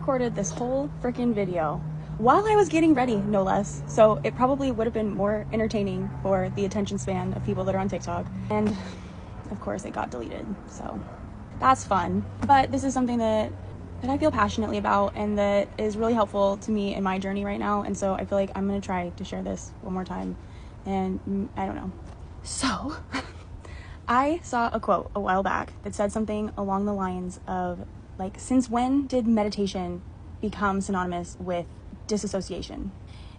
recorded this whole freaking video while I was getting ready, no less. So it probably would have been more entertaining for the attention span of people that are on TikTok. And of course it got deleted. So that's fun. But this is something that I feel passionately about and that is really helpful to me in my journey right now. And so I feel like I'm going to try to share this one more time. And I don't know. So I saw a quote a while back that said something along the lines of like, since when did meditation become synonymous with disassociation?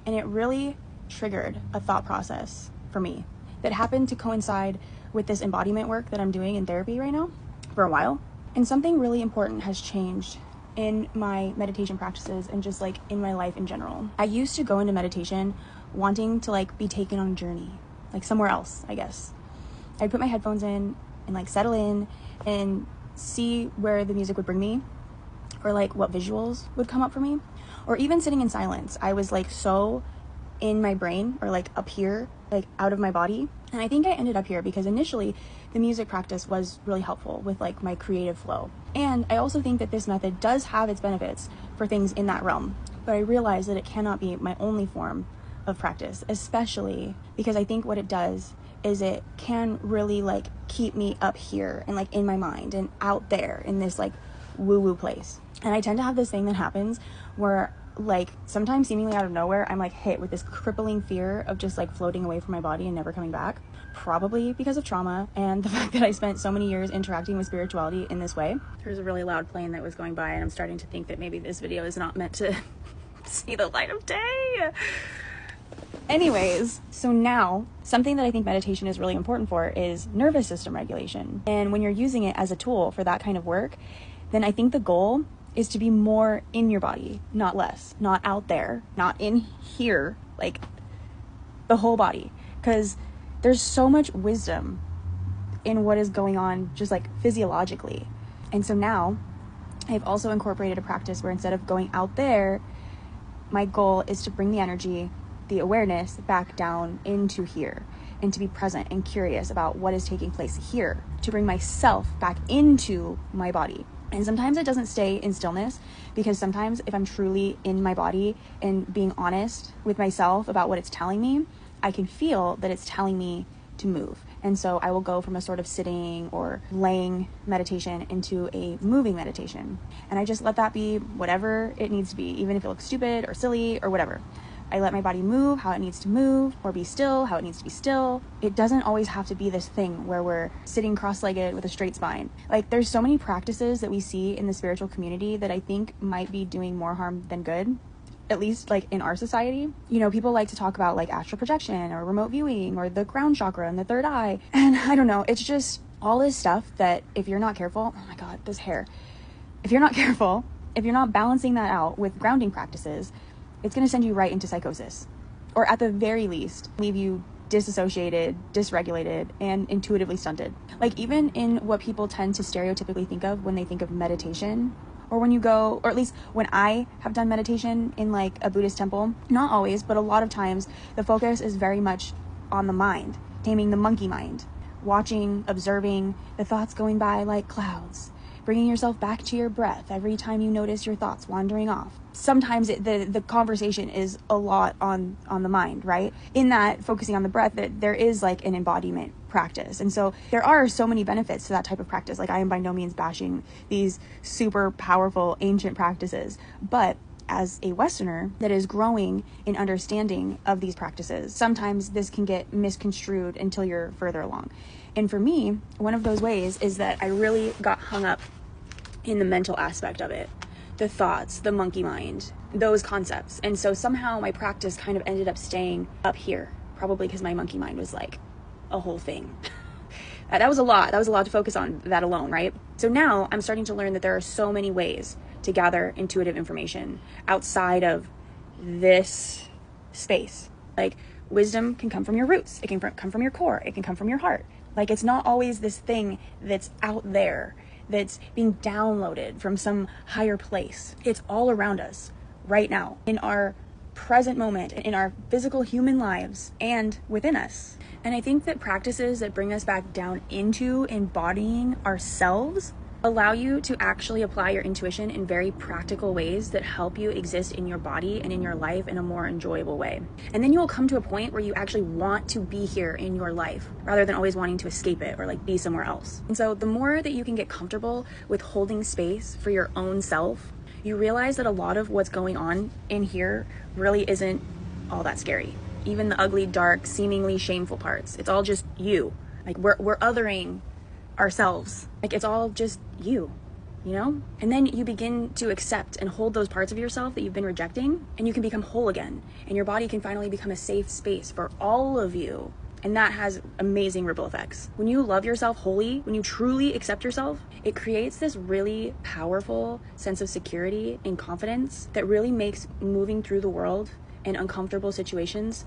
And it really triggered a thought process for me that happened to coincide with this embodiment work that I'm doing in therapy right now for a while. And something really important has changed in my meditation practices and just like in my life in general. I used to go into meditation wanting to like be taken on a journey, like somewhere else, I guess. I'd put my headphones in and like settle in and see where the music would bring me, or like what visuals would come up for me, or even sitting in silence. I was like so in my brain, or like up here, like out of my body. And I think I ended up here because initially the music practice was really helpful with like my creative flow. And I also think that this method does have its benefits for things in that realm, but I realize that it cannot be my only form of practice, especially because I think what it does is it can really like keep me up here and like in my mind and out there in this like woo-woo place. And I tend to have this thing that happens where like sometimes seemingly out of nowhere, I'm like hit with this crippling fear of just like floating away from my body and never coming back, probably because of trauma and the fact that I spent so many years interacting with spirituality in this way. There's a really loud plane that was going by and I'm starting to think that maybe this video is not meant to see the light of day. Anyways, so now something that I think meditation is really important for is nervous system regulation. And when you're using it as a tool for that kind of work, then I think the goal is to be more in your body, not less, not out there, not in here, like the whole body. Because there's so much wisdom in what is going on just like physiologically. And so now I've also incorporated a practice where instead of going out there, my goal is to bring the energy, the awareness back down into here, and to be present and curious about what is taking place here, to bring myself back into my body. And sometimes it doesn't stay in stillness, because sometimes if I'm truly in my body and being honest with myself about what it's telling me, I can feel that it's telling me to move. And so I will go from a sort of sitting or laying meditation into a moving meditation. And I just let that be whatever it needs to be, even if it looks stupid or silly or whatever. I let my body move how it needs to move, or be still how it needs to be still. It doesn't always have to be this thing where we're sitting cross-legged with a straight spine. Like there's so many practices that we see in the spiritual community that I think might be doing more harm than good, at least like in our society. You know, people like to talk about like astral projection or remote viewing or the crown chakra and the third eye. And I don't know, it's just all this stuff that if you're not careful, oh my God, this hair. If you're not careful, if you're not balancing that out with grounding practices, it's going to send you right into psychosis, or at the very least, leave you disassociated, dysregulated, and intuitively stunted. Like even in what people tend to stereotypically think of when they think of meditation, or when you go, or at least when I have done meditation in like a Buddhist temple, not always, but a lot of times, the focus is very much on the mind, taming the monkey mind, watching, observing the thoughts going by like clouds, bringing yourself back to your breath every time you notice your thoughts wandering off. Sometimes the conversation is a lot on the mind, right? In that focusing on the breath, that there is like an embodiment practice. And so there are so many benefits to that type of practice. Like I am by no means bashing these super powerful ancient practices, but as a Westerner that is growing in understanding of these practices, sometimes this can get misconstrued until you're further along. And for me, one of those ways is that I really got hung up in the mental aspect of it, the thoughts, the monkey mind, those concepts. And so somehow my practice kind of ended up staying up here, probably because my monkey mind was like a whole thing. That was a lot. That was a lot to focus on, that alone, right? So now I'm starting to learn that there are so many ways to gather intuitive information outside of this space. Like wisdom can come from your roots. It can come from your core. It can come from your heart. Like it's not always this thing that's out there, that's being downloaded from some higher place. It's all around us right now, in our present moment, in our physical human lives and within us. And I think that practices that bring us back down into embodying ourselves allow you to actually apply your intuition in very practical ways that help you exist in your body and in your life in a more enjoyable way. And then you will come to a point where you actually want to be here in your life rather than always wanting to escape it or like be somewhere else. And so the more that you can get comfortable with holding space for your own self, you realize that a lot of what's going on in here really isn't all that scary. Even the ugly, dark, seemingly shameful parts. It's all just you. Like we're othering ourselves. Like it's all just you know? And then you begin to accept and hold those parts of yourself that you've been rejecting, and you can become whole again. And your body can finally become a safe space for all of you. And that has amazing ripple effects. When you love yourself wholly, when you truly accept yourself, it creates this really powerful sense of security and confidence that really makes moving through the world in uncomfortable situations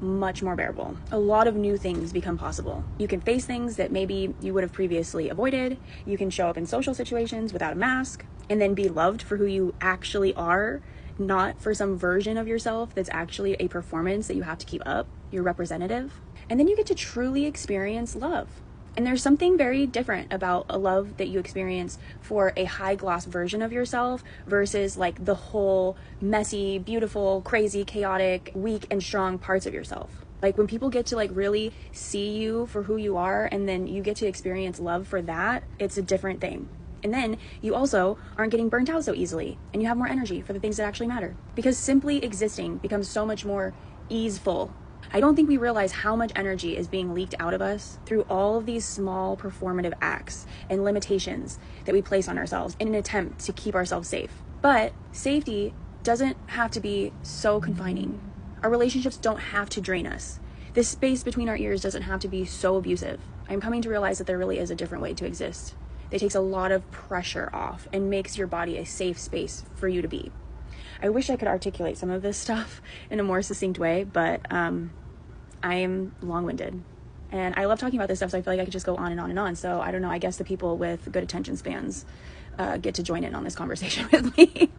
much more bearable. A lot of new things become possible. You can face things that maybe you would have previously avoided. You can show up in social situations without a mask and then be loved for who you actually are, not for some version of yourself that's actually a performance that you have to keep up. You're representative. And then you get to truly experience love. And there's something very different about a love that you experience for a high gloss version of yourself versus like the whole messy, beautiful, crazy, chaotic, weak and strong parts of yourself. Like when people get to like really see you for who you are and then you get to experience love for that, it's a different thing. And then you also aren't getting burnt out so easily and you have more energy for the things that actually matter because simply existing becomes so much more easeful. I don't think we realize how much energy is being leaked out of us through all of these small performative acts and limitations that we place on ourselves in an attempt to keep ourselves safe. But safety doesn't have to be so confining. Our relationships don't have to drain us. This space between our ears doesn't have to be so abusive. I'm coming to realize that there really is a different way to exist. It takes a lot of pressure off and makes your body a safe space for you to be. I wish I could articulate some of this stuff in a more succinct way, but I am long-winded. And I love talking about this stuff, so I feel like I could just go on and on and on. So I don't know, I guess the people with good attention spans get to join in on this conversation with me.